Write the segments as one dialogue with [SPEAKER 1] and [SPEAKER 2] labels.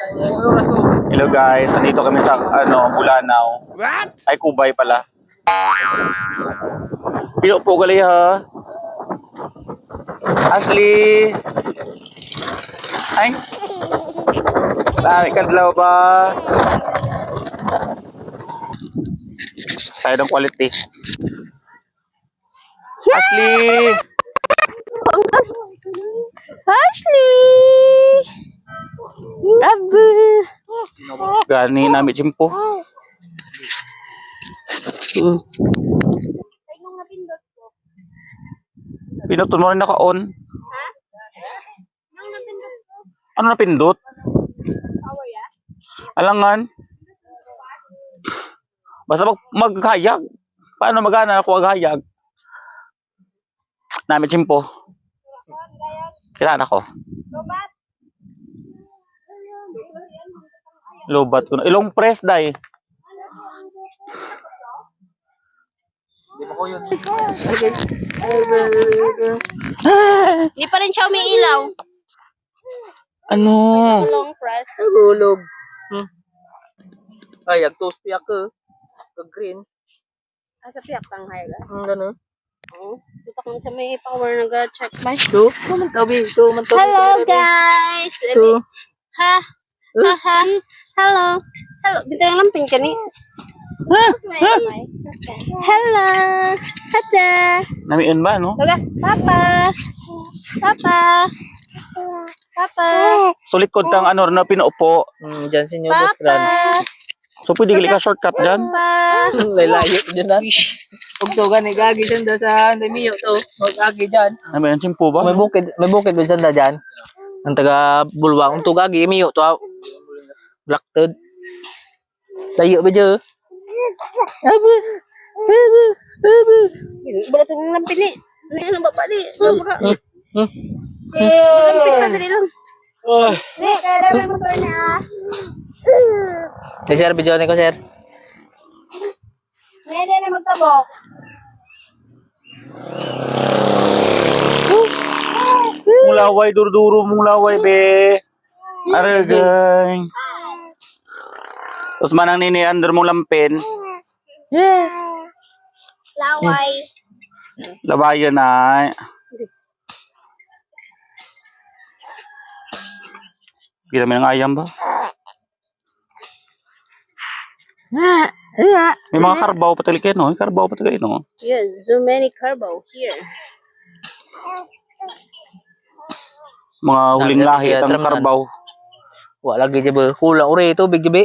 [SPEAKER 1] Hello guys, nandito kami sa Bulanao. Ay, Kubay pala. Pino po gali ha. Ashley. Ay. Dami kadlaw ba? Tayo ng quality. Ashley.
[SPEAKER 2] Ashley! Abu!
[SPEAKER 1] Gani namin chimpo. Pinutol mo rin naka-on. Ano na pindot? Alangan. Basta maghayag. Paano magana ako maghayag? Namin chimpo. Kailan ako? Lobat ko na. Ilong press, day.
[SPEAKER 2] Hindi pa rin siya umiilaw.
[SPEAKER 1] Ano?
[SPEAKER 2] Long press.
[SPEAKER 3] Hulog. Ay, agtos piyak ko. Green.
[SPEAKER 2] Ay, sa piyak tang hayag.
[SPEAKER 3] Gano'n.
[SPEAKER 2] Oo. Tutak mo sa may power nag-check ba?
[SPEAKER 3] Ito man tabi.
[SPEAKER 2] Hello, guys!
[SPEAKER 3] Ito.
[SPEAKER 2] Ha? Ha? Ha? Hello. Hello. Dito lang lamping ka ni. Hello. Hata.
[SPEAKER 1] Namiin ba, no?
[SPEAKER 2] Lola. Papa. Papa. Papa.
[SPEAKER 1] Sulikod kang na pinaupo.
[SPEAKER 3] Diyan si New Best Friend.
[SPEAKER 2] Papa.
[SPEAKER 1] So, pwede gali ka shortcut dyan.
[SPEAKER 2] Papa.
[SPEAKER 3] Lalayo dyan na. Huwag to gani. Gagi dyan da sa Nemiyo to. Huwag gagi dyan.
[SPEAKER 1] Namiin chimpo ba?
[SPEAKER 3] May bukid ba dyan da dyan? Ang taga Bulwang. Ang to gagi. Miyo to. Blacktoad. Layo ba dyan? Aba. Aba. Aba.
[SPEAKER 2] Wala ito ng lampin ni. Ano ba pa ni? Lampin pa dali lang. Ni, kaya rin motor niya.
[SPEAKER 3] Sir, video ni ko, sir.
[SPEAKER 2] Hindi na magtabok.
[SPEAKER 1] Mulaway, durduro mong laway, be. Aragay. Tapos manang nini, under mong lampin.
[SPEAKER 2] Laway.
[SPEAKER 1] Labayan na. Kita may ng ayam ba? May mga karbaw pa talaga, no? May karbaw pa talaga, no?
[SPEAKER 2] Yes, so many carbo here.
[SPEAKER 1] Mga huling lahi at ang karbaw.
[SPEAKER 3] Wala lagi dyan ba? Kulang uri ito, big gabi.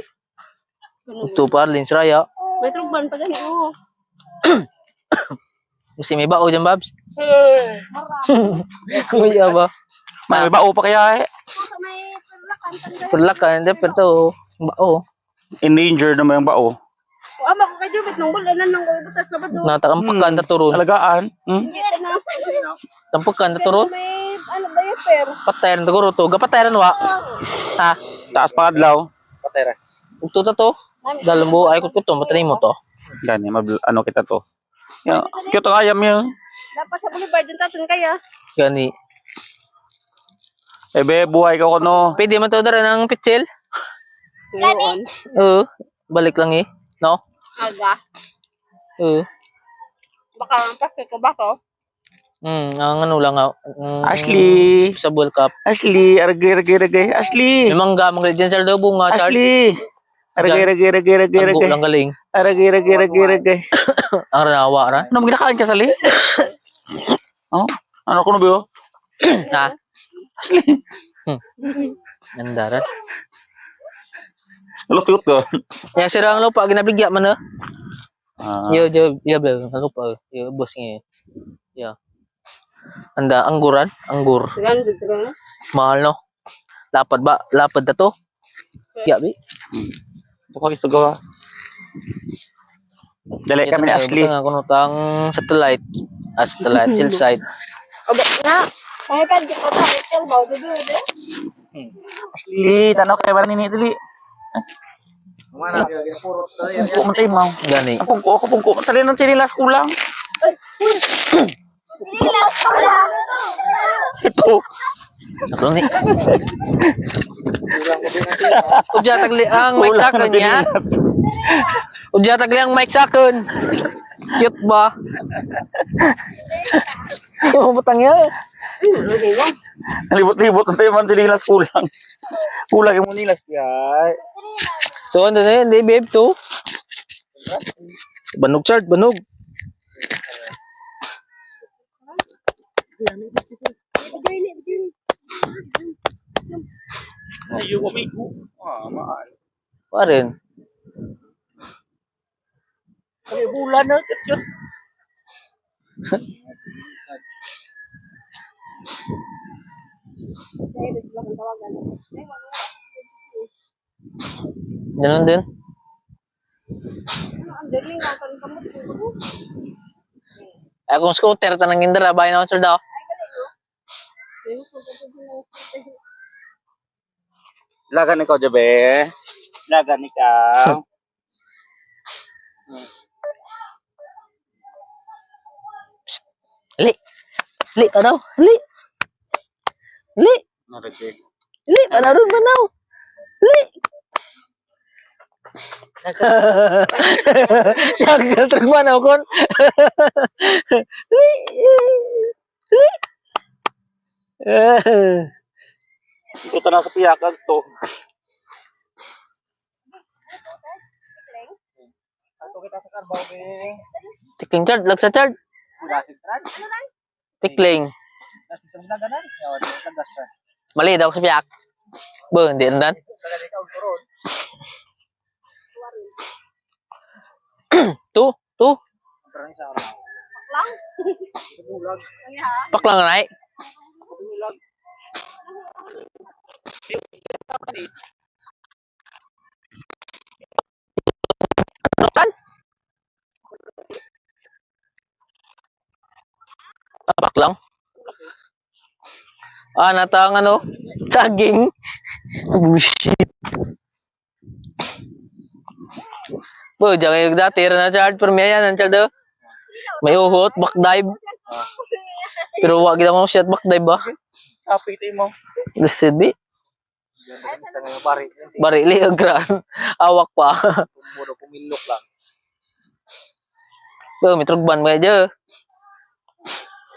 [SPEAKER 3] Gusto pa, lins raya.
[SPEAKER 2] May trugban pa gani, oo.
[SPEAKER 3] Gusto may bao dyan, Babs? Kuya ba?
[SPEAKER 1] May bao pa kaya eh.
[SPEAKER 2] May perlakan.
[SPEAKER 3] Perlakan, hindi, pero bao.
[SPEAKER 1] Endangered naman yung bao.
[SPEAKER 2] Ama ko kayo, bet nung bulan nang butas na ba do?
[SPEAKER 3] Natakampakan na turon.
[SPEAKER 1] Alagaan.
[SPEAKER 2] Hindi na.
[SPEAKER 3] Tampakan na turon.
[SPEAKER 2] May ano diaper.
[SPEAKER 3] Patayan na guro to. Gapatayan wa. Ha?
[SPEAKER 1] Taas pa kadlaw.
[SPEAKER 3] Patayan. Ugto ta to. Dalambo ay kut to. Matay mo to.
[SPEAKER 1] Gani, ano kita to. Yung, cute ang ayam yun.
[SPEAKER 2] Dapat sa boulevard din taton kaya.
[SPEAKER 3] Gani.
[SPEAKER 1] Eh, be, buhay ka ko, no?
[SPEAKER 3] Pwede man to dara ng pitchel.
[SPEAKER 2] Ngayon.
[SPEAKER 3] Oo. Balik lang eh. No?
[SPEAKER 2] Aga.
[SPEAKER 3] Oo.
[SPEAKER 2] Baka ang plastic ko ba to?
[SPEAKER 3] Ang ano lang
[SPEAKER 1] Ashley.
[SPEAKER 3] sa World Cup.
[SPEAKER 1] Ashley, aragay. Ashley.
[SPEAKER 3] May mangga dyan sa daw bunga.
[SPEAKER 1] Ashley. Aragay.
[SPEAKER 3] Tagbo lang galing.
[SPEAKER 1] Aragay.
[SPEAKER 3] Ang ranawa ra.
[SPEAKER 1] Ano mo ginakain ka, Sali? Oh? Ano ko na ba yun?
[SPEAKER 3] Na.
[SPEAKER 1] Ashley.
[SPEAKER 3] Nandaran.
[SPEAKER 1] Lutot ko.
[SPEAKER 3] Ya sira ang lupa ginabigya man na.
[SPEAKER 1] Ah.
[SPEAKER 3] Yo bel, ang lupa. Yo boss nga. Ya. Anda anggur.
[SPEAKER 2] Ganun dito ka na.
[SPEAKER 3] Mahal no. Lapad na to. Ya bi.
[SPEAKER 1] Ito ko gusto gawa. Dali kami ni Ashley.
[SPEAKER 3] Nga kuno tang satellite. Satellite cell site.
[SPEAKER 2] Aba na. Ay kan di ko ta hotel ba do do.
[SPEAKER 1] Ashley, tanaw kay ba nini dili?
[SPEAKER 3] Mana kaya ginapurot to yan.
[SPEAKER 1] Pungko man tayo, mau.
[SPEAKER 3] Gani.
[SPEAKER 1] Pungko. Tali ng sinilas kulang. Ito.
[SPEAKER 3] Sakto ni. Udya tagli ang mic sa akin ya. Udya tagli ang mic sa akin. Cute ba? Yung butang ya.
[SPEAKER 1] Libot-libot ang tayo man sinilas kulang. Kulang yung manilas. Yay.
[SPEAKER 3] So ano na yun, di babe to. Banog chart, banog.
[SPEAKER 1] Ayaw amigo. Maal.
[SPEAKER 3] Pa rin.
[SPEAKER 1] Kaya bulan na. Cute.
[SPEAKER 3] Ganun din. Akong scooter tanang indra bayan ako sir daw.
[SPEAKER 1] Lagan ikaw, Jabe. Lagan ikaw.
[SPEAKER 3] Li. Li pa daw. Li. Li.
[SPEAKER 1] Narigay.
[SPEAKER 3] Li pa daw ron banaw. Li. Siya gatrag banaw kon. Li. Li.
[SPEAKER 1] Ito na sa piyakan to. Ato kita sa karbaw, be.
[SPEAKER 3] Tikling chart, lag sa chart. Tikling. Mali daw sa piyak. Bo, hindi andan. Tu, tu. Paklang na ay. Kan? Paklang. Natang ano? Saging. Bullshit. Bo, jangan yung dati na charge per maya nan charge. May uhot, back dive. Pero wag kita mo shot back dive ba?
[SPEAKER 1] Happy tayo mo.
[SPEAKER 3] Lisod bi. Bari liog gran. Awak pa.
[SPEAKER 1] Muro pumilok lang.
[SPEAKER 3] Bo, may trugban mo aja.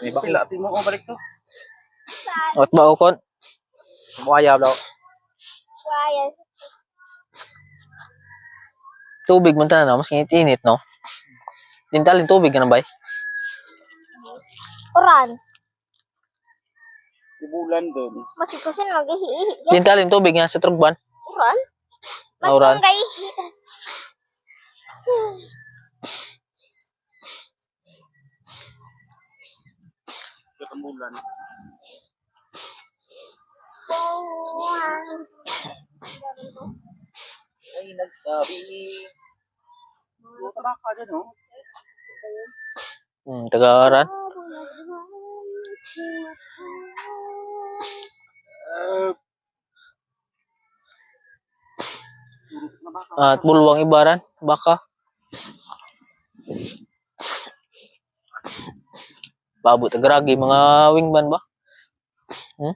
[SPEAKER 1] May bakla tayo mo. Balik to.
[SPEAKER 3] Wat ba ukon?
[SPEAKER 1] Buaya daw.
[SPEAKER 3] Tubig man tanan, mas init-init no. Dintalin tubig ka na ba?
[SPEAKER 2] Oran.
[SPEAKER 1] Ibulan doon.
[SPEAKER 2] Masih kasi nag-ihi-ihi.
[SPEAKER 3] Dintalin tubig nga sa trugban.
[SPEAKER 2] Oran? Mas
[SPEAKER 3] Oran.
[SPEAKER 2] nag-ihi.
[SPEAKER 1] Ketembulan. Ay, nagsabi. Tara ka dyan, no?
[SPEAKER 3] Tagaran. At bulwang ibaran, baka. Babot agragi mga wingman ba? Hmm?